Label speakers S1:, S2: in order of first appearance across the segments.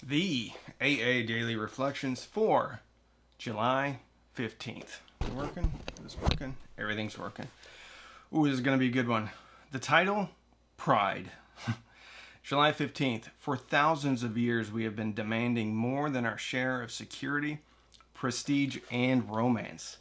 S1: The AA Daily Reflections for July 15th. Is it working? Is it working? Everything's working. Ooh, this is going to be a good one. The title, Pride. July 15th. For thousands of years, we have been demanding more than our share of security, prestige, and romance.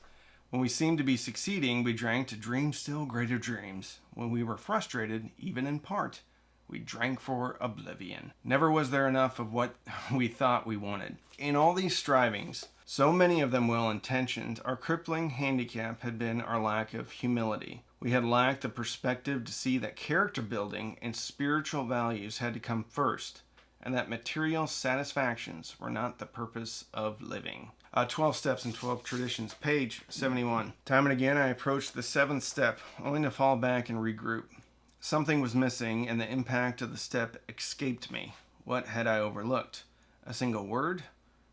S1: When we seemed to be succeeding, we drank to dream still greater dreams. When we were frustrated, even in part, we drank for oblivion. Never was there enough of what we thought we wanted. In all these strivings, so many of them well-intentioned, our crippling handicap had been our lack of humility. We had lacked the perspective to see that character building and spiritual values had to come first, and that material satisfactions were not the purpose of living. 12 Steps and 12 Traditions, page 71. Time and again I approached the seventh step, only to fall back and regroup. Something was missing, and the impact of the step escaped me. What had I overlooked? A single word?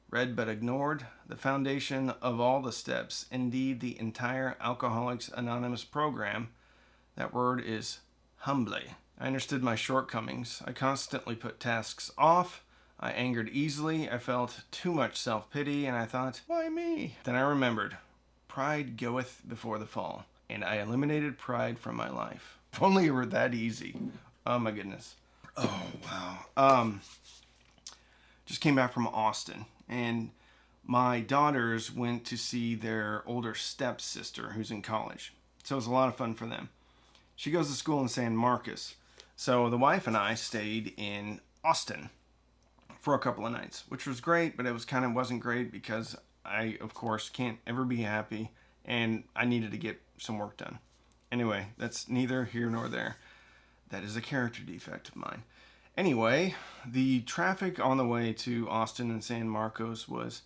S1: Read but ignored? The foundation of all the steps, indeed the entire Alcoholics Anonymous program. That word is humbly. I understood my shortcomings. I constantly put tasks off. I angered easily. I felt too much self-pity, and I thought, why me? Then I remembered, pride goeth before the fall, and I eliminated pride from my life. If only it were that easy. Oh my goodness. Oh wow. Just came back from Austin, and my daughters went to see their older stepsister who's in college. So it was a lot of fun for them. She goes to school in San Marcos. So the wife and I stayed in Austin for a couple of nights, which was great, but it was wasn't great because I, of course, can't ever be happy, and I needed to get some work done. Anyway, that's neither here nor there. That is a character defect of mine. Anyway, the traffic on the way to Austin and San Marcos was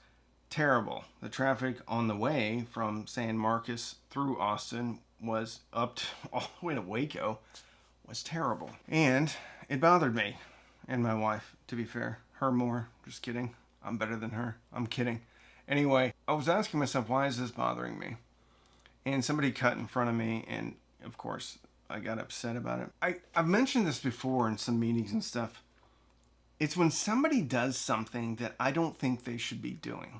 S1: terrible. The traffic on the way from San Marcos through Austin was up to all the way to Waco was terrible. And it bothered me and my wife, to be fair. Her more. Just kidding. I'm better than her. I'm kidding. Anyway, I was asking myself, why is this bothering me? And somebody cut in front of me, and of course, I got upset about it. I've mentioned this before in some meetings and stuff. It's when somebody does something that I don't think they should be doing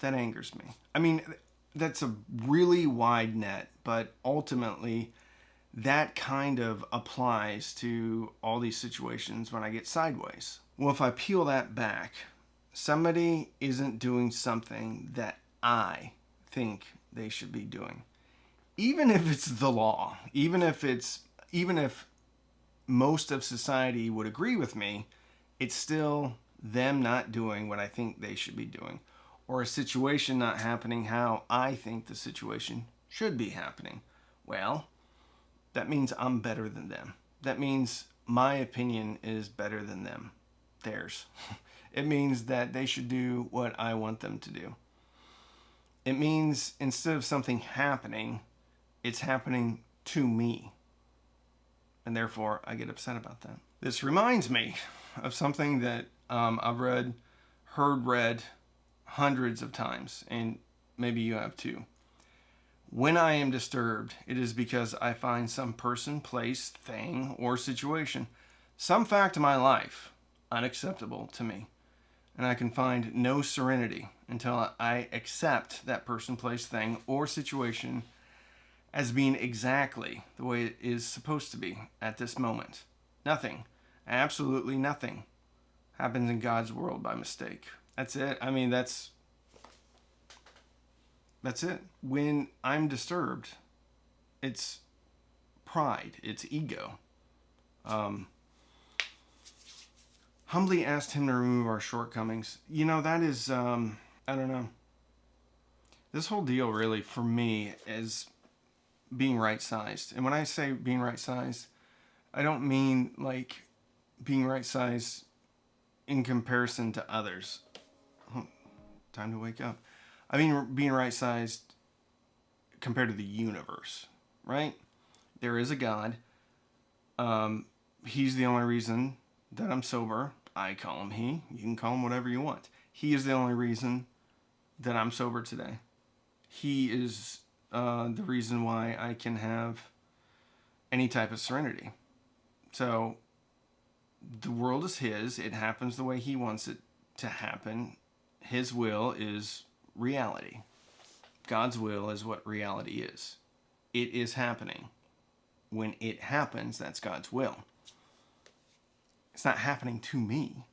S1: that angers me. I mean, that's a really wide net, but ultimately, that kind of applies to all these situations when I get sideways. Well, if I peel that back, somebody isn't doing something that I think they should be doing. Even if it's the law, even if most of society would agree with me, it's still them not doing what I think they should be doing, or a situation not happening how I think the situation should be happening. Well, that means I'm better than them. That means my opinion is better than theirs. It means that they should do what I want them to do. It means instead of something happening, it's happening to me. And therefore, I get upset about that. This reminds me of something that I've read hundreds of times, and maybe you have too. When I am disturbed, it is because I find some person, place, thing, or situation, some fact of my life, unacceptable to me. And I can find no serenity until I accept that person, place, thing, or situation as being exactly the way it is supposed to be at this moment. Nothing, absolutely nothing, happens in God's world by mistake. That's it. I mean, that's it. When I'm disturbed, it's pride, it's ego. Humbly asked him to remove our shortcomings. You know, that is, I don't know. This whole deal really, for me, is being right-sized. And when I say being right-sized, I don't mean like being right-sized in comparison to others. Time to wake up. I mean being right-sized compared to the universe, right? There is a God. He's the only reason that I'm sober. I call him he. You can call him whatever you want. He is the only reason that I'm sober today. He is the reason why I can have any type of serenity. So the world is his. It happens the way he wants it to happen. His will is reality. God's will is what reality is. It is happening. When it happens, that's God's will. It's not happening to me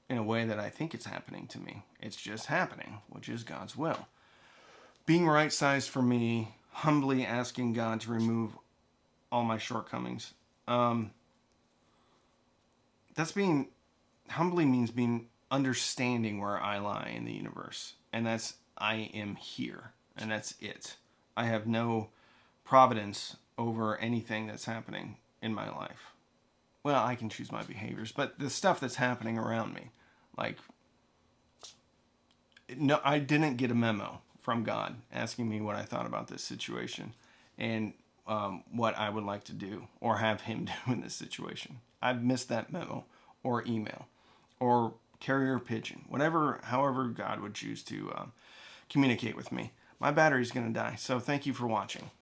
S1: in a way that I think it's happening to me. It's just happening, which is God's will. Being right-sized for me, humbly asking God to remove all my shortcomings. Humbly means being understanding where I lie in the universe. And that's, I am here. And that's it. I have no providence over anything that's happening in my life. Well, I can choose my behaviors, but the stuff that's happening around me, like, no, I didn't get a memo from God asking me what I thought about this situation and what I would like to do or have him do in this situation. I've missed that memo or email or carrier pigeon, however God would choose to communicate with me. My battery's going to die, so thank you for watching.